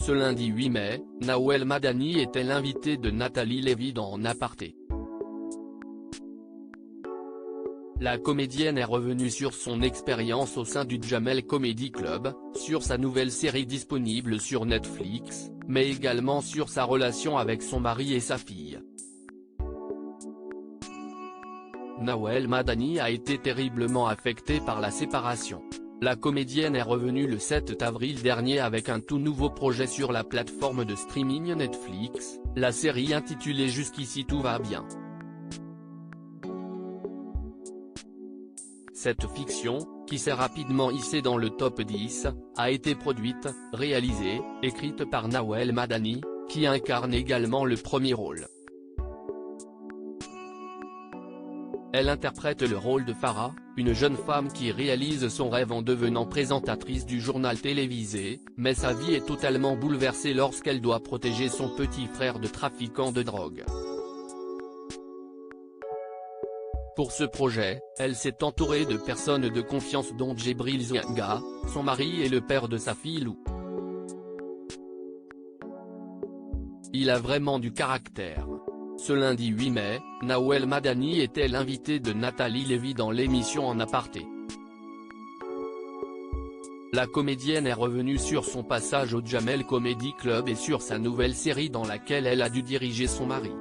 Ce lundi 8 mai, Nawel Madani était l'invité de Nathalie Lévy dans En Aparté. La comédienne est revenue sur son expérience au sein du Jamel Comedy Club, sur sa nouvelle série disponible sur Netflix, mais également sur sa relation avec son mari et sa fille. Nawel Madani a été terriblement affectée par la séparation. La comédienne est revenue le 7 avril dernier avec un tout nouveau projet sur la plateforme de streaming Netflix, la série intitulée Jusqu'ici tout va bien. Cette fiction, qui s'est rapidement hissée dans le top 10, a été produite, réalisée, écrite par Nawel Madani, qui incarne également le premier rôle. Elle interprète le rôle de Farah, une jeune femme qui réalise son rêve en devenant présentatrice du journal télévisé, mais sa vie est totalement bouleversée lorsqu'elle doit protéger son petit frère de trafiquants de drogue. Pour ce projet, elle s'est entourée de personnes de confiance dont Djibril Zouanga, son mari et le père de sa fille Lou. Il a vraiment du caractère. Ce lundi 8 mai, Nawel Madani était l'invité de Nathalie Lévy dans l'émission En Aparté. La comédienne est revenue sur son passage au Jamel Comedy Club et sur sa nouvelle série dans laquelle elle a dû diriger son mari.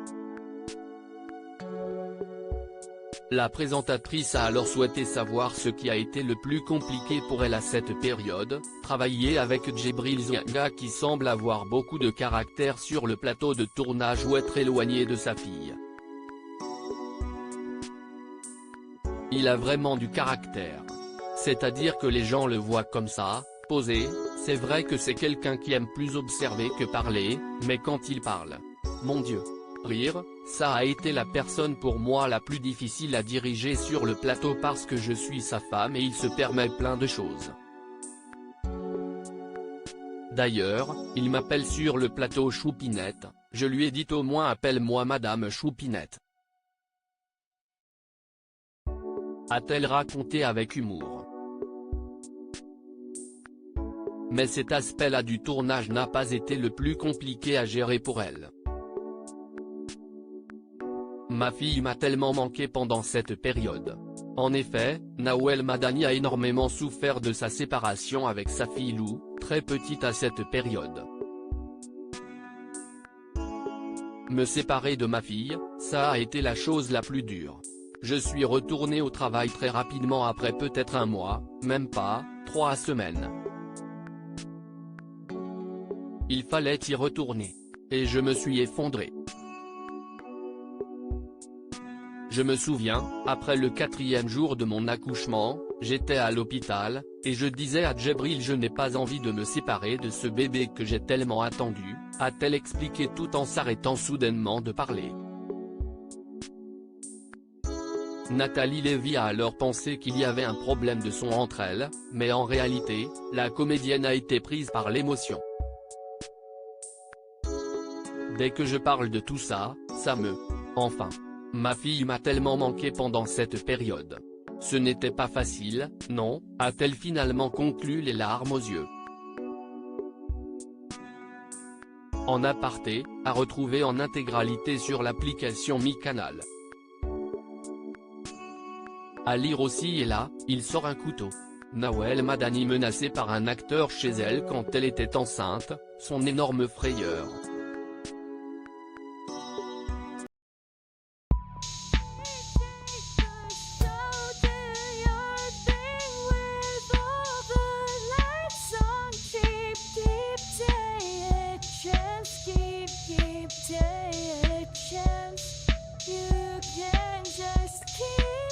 La présentatrice a alors souhaité savoir ce qui a été le plus compliqué pour elle à cette période, travailler avec Djibril Zouanga qui semble avoir beaucoup de caractère sur le plateau de tournage ou être éloigné de sa fille. Il a vraiment du caractère. C'est-à-dire que les gens le voient comme ça, posé, c'est vrai que c'est quelqu'un qui aime plus observer que parler, mais quand il parle, mon Dieu. Rire, ça a été la personne pour moi la plus difficile à diriger sur le plateau parce que je suis sa femme et il se permet plein de choses. D'ailleurs, il m'appelle sur le plateau Choupinette, je lui ai dit au moins appelle-moi Madame Choupinette. A-t-elle raconté avec humour. Mais cet aspect-là du tournage n'a pas été le plus compliqué à gérer pour elle. Ma fille m'a tellement manqué pendant cette période. En effet, Nawel Madani a énormément souffert de sa séparation avec sa fille Lou, très petite à cette période. Me séparer de ma fille, ça a été la chose la plus dure. Je suis retourné au travail très rapidement après peut-être un mois, même pas, 3 semaines. Il fallait y retourner. Et je me suis effondré. Je me souviens, après le 4e jour de mon accouchement, j'étais à l'hôpital, et je disais à Djibril je n'ai pas envie de me séparer de ce bébé que j'ai tellement attendu, a-t-elle expliqué tout en s'arrêtant soudainement de parler. Nathalie Lévy a alors pensé qu'il y avait un problème de son entre elles, mais en réalité, la comédienne a été prise par l'émotion. Dès que je parle de tout ça, ça me... Enfin. Ma fille m'a tellement manqué pendant cette période. Ce n'était pas facile, non, a-t-elle finalement conclu les larmes aux yeux. En Aparté, à retrouver en intégralité sur l'application MyCanal. À lire aussi et là, il sort un couteau. Nawel Madani menacée par un acteur chez elle quand elle était enceinte, son énorme frayeur. Take a chance, you can just keep